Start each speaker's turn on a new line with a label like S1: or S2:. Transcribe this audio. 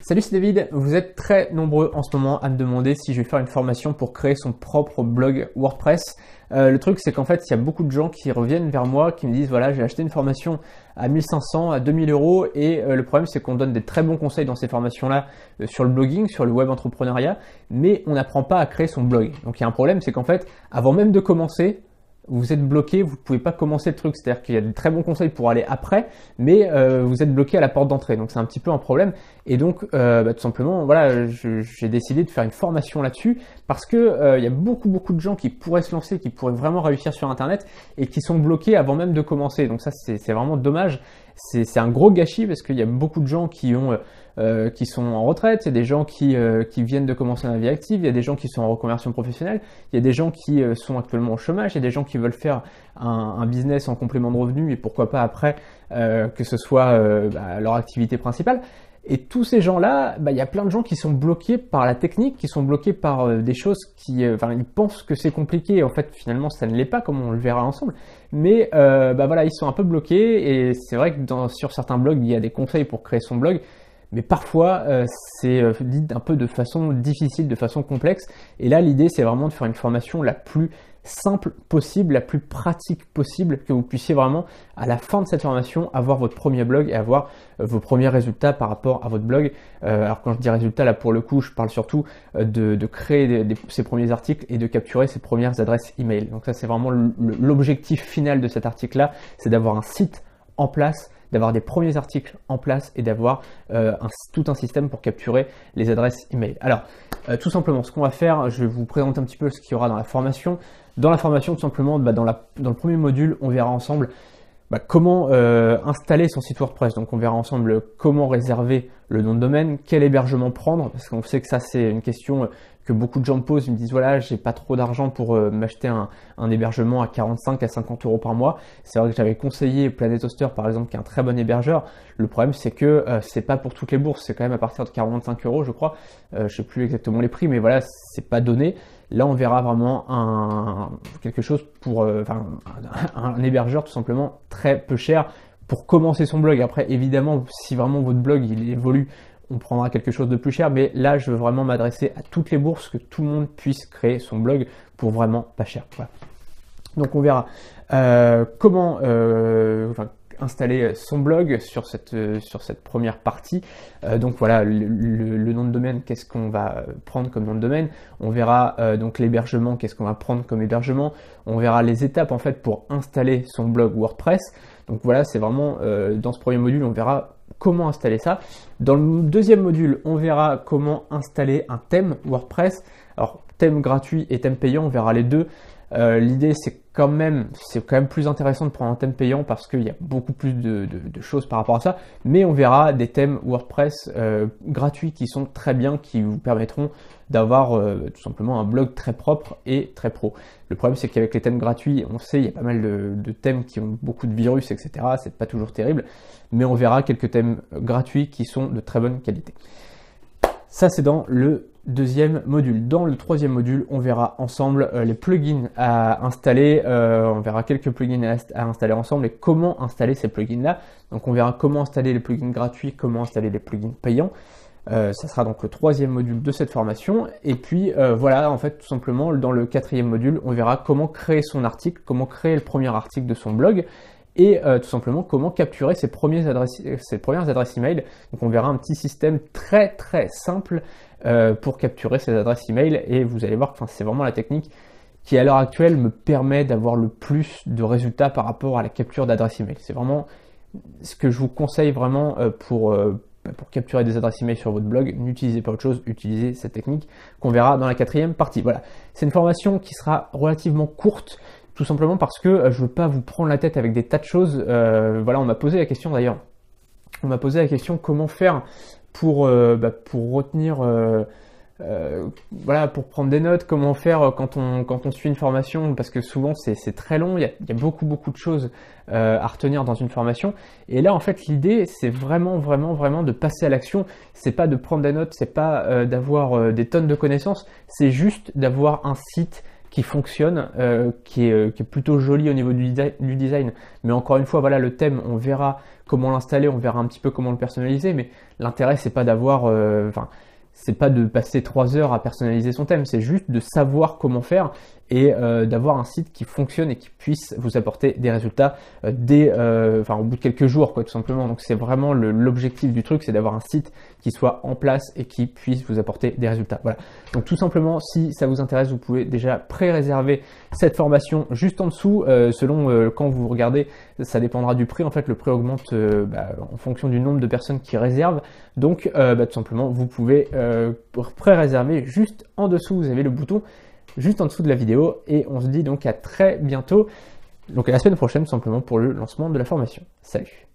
S1: Salut, c'est David. Vous êtes très nombreux en ce moment à me demander si je vais faire une formation pour créer son propre blog WordPress. Le truc, c'est qu'en fait, il y a beaucoup de gens qui reviennent vers moi, qui me disent voilà, j'ai acheté une formation à 1500, à 2000 euros, et le problème, c'est qu'on donne des très bons conseils dans ces formations-là sur le blogging, sur le web entrepreneuriat, mais on n'apprend pas à créer son blog. Donc, il y a un problème, c'est qu'en fait, avant même de commencer, vous êtes bloqué, vous ne pouvez pas commencer le truc, c'est-à-dire qu'il y a de très bons conseils pour aller après, mais vous êtes bloqué à la porte d'entrée, donc c'est un petit peu un problème. Et donc, tout simplement, voilà, j'ai décidé de faire une formation là-dessus parce que il y a beaucoup de gens qui pourraient se lancer, qui pourraient vraiment réussir sur Internet et qui sont bloqués avant même de commencer. Donc ça, c'est vraiment dommage. C'est un gros gâchis parce qu'il y a beaucoup de gens qui sont en retraite, il y a des gens qui viennent de commencer la vie active, il y a des gens qui sont en reconversion professionnelle, il y a des gens qui sont actuellement au chômage, il y a des gens qui veulent faire un business en complément de revenus et pourquoi pas après que ce soit leur activité principale. Et tous ces gens-là, il y a plein de gens qui sont bloqués par la technique, qui sont bloqués par des choses ils pensent que c'est compliqué. En fait, finalement, ça ne l'est pas, comme on le verra ensemble. Mais voilà, ils sont un peu bloqués. Et c'est vrai que sur certains blogs, il y a des conseils pour créer son blog. Mais parfois, c'est dit un peu de façon difficile, de façon complexe. Et là, l'idée, c'est vraiment de faire une formation la plus simple possible, la plus pratique possible, que vous puissiez vraiment, à la fin de cette formation, avoir votre premier blog et avoir vos premiers résultats par rapport à votre blog. Alors quand je dis résultats, là pour le coup, je parle surtout de créer ces premiers articles et de capturer ces premières adresses email. Donc ça, c'est vraiment l'objectif final de cet article-là, c'est d'avoir un site en place, d'avoir des premiers articles en place et d'avoir tout un système pour capturer les adresses email. Alors, tout simplement, ce qu'on va faire, je vais vous présenter un petit peu ce qu'il y aura dans la formation. Dans la formation, tout simplement, dans le premier module, on verra ensemble comment installer son site WordPress. Donc on verra ensemble comment réserver le nom de domaine, quel hébergement prendre, parce qu'on sait que ça c'est une question que beaucoup de gens me posent. Ils me disent voilà, j'ai pas trop d'argent pour m'acheter un hébergement à 45 à 50 euros par mois. C'est vrai que j'avais conseillé Planet Hoster par exemple, qui est un très bon hébergeur. Le problème c'est que c'est pas pour toutes les bourses, c'est quand même à partir de 45 euros je crois. Je sais plus exactement les prix, mais voilà, c'est pas donné. Là, on verra vraiment quelque chose pour un hébergeur tout simplement très peu cher pour commencer son blog. Après, évidemment, si vraiment votre blog il évolue, on prendra quelque chose de plus cher. Mais là, je veux vraiment m'adresser à toutes les bourses, que tout le monde puisse créer son blog pour vraiment pas cher. Voilà. Donc, on verra comment installer son blog sur cette première partie. Donc voilà, le nom de domaine, qu'est-ce qu'on va prendre comme nom de domaine. On verra donc l'hébergement, qu'est-ce qu'on va prendre comme hébergement. On verra les étapes en fait pour installer son blog WordPress. Donc voilà, c'est vraiment dans ce premier module, on verra comment installer ça. Dans le deuxième module, on verra comment installer un thème WordPress. Alors thème gratuit et thème payant, on verra les deux. L'idée c'est quand même plus intéressant de prendre un thème payant parce qu'il y a beaucoup plus de choses par rapport à ça, mais on verra des thèmes WordPress gratuits qui sont très bien, qui vous permettront d'avoir tout simplement un blog très propre et très pro. Le problème c'est qu'avec les thèmes gratuits, on sait il y a pas mal de thèmes qui ont beaucoup de virus, etc. C'est pas toujours terrible, mais on verra quelques thèmes gratuits qui sont de très bonne qualité. Ça c'est dans le deuxième module. Dans le troisième module, on verra ensemble les plugins à installer. On verra quelques plugins à installer ensemble et comment installer ces plugins-là. Donc on verra comment installer les plugins gratuits, comment installer les plugins payants. Ça sera donc le troisième module de cette formation. Et puis voilà, en fait, tout simplement, dans le quatrième module, on verra comment créer son article, comment créer le premier article de son blog. Et tout simplement comment capturer ses premières adresses email. Donc on verra un petit système très simple pour capturer ces adresses email et vous allez voir que c'est vraiment la technique qui à l'heure actuelle me permet d'avoir le plus de résultats par rapport à la capture d'adresses email. C'est vraiment ce que je vous conseille vraiment pour capturer des adresses email sur votre blog. N'utilisez pas autre chose, utilisez cette technique qu'on verra dans la quatrième partie. Voilà, c'est une formation qui sera relativement courte. Tout simplement parce que je veux pas vous prendre la tête avec des tas de choses. Voilà, on m'a posé la question d'ailleurs. On m'a posé la question comment faire pour retenir, voilà, pour prendre des notes. Comment faire quand on suit une formation, parce que souvent c'est très long. Il y a beaucoup de choses à retenir dans une formation. Et là en fait l'idée c'est vraiment de passer à l'action. C'est pas de prendre des notes, c'est pas d'avoir des tonnes de connaissances. C'est juste d'avoir un site qui fonctionne, qui est plutôt joli au niveau du design. Mais encore une fois, voilà, le thème, on verra comment l'installer, on verra un petit peu comment le personnaliser. Mais l'intérêt, c'est pas d'avoir, c'est pas de passer 3 heures à personnaliser son thème, c'est juste de savoir comment faire et d'avoir un site qui fonctionne et qui puisse vous apporter des résultats au bout de quelques jours, quoi, tout simplement. Donc c'est vraiment l'objectif du truc, c'est d'avoir un site qui soit en place et qui puisse vous apporter des résultats. Voilà. Donc tout simplement, si ça vous intéresse, vous pouvez déjà pré-réserver cette formation juste en dessous. Selon quand vous regardez, ça dépendra du prix. En fait, le prix augmente en fonction du nombre de personnes qui réservent. Donc tout simplement, vous pouvez pré-réserver juste en dessous. Vous avez le bouton juste en dessous de la vidéo et on se dit donc à très bientôt, donc à la semaine prochaine simplement pour le lancement de la formation. Salut!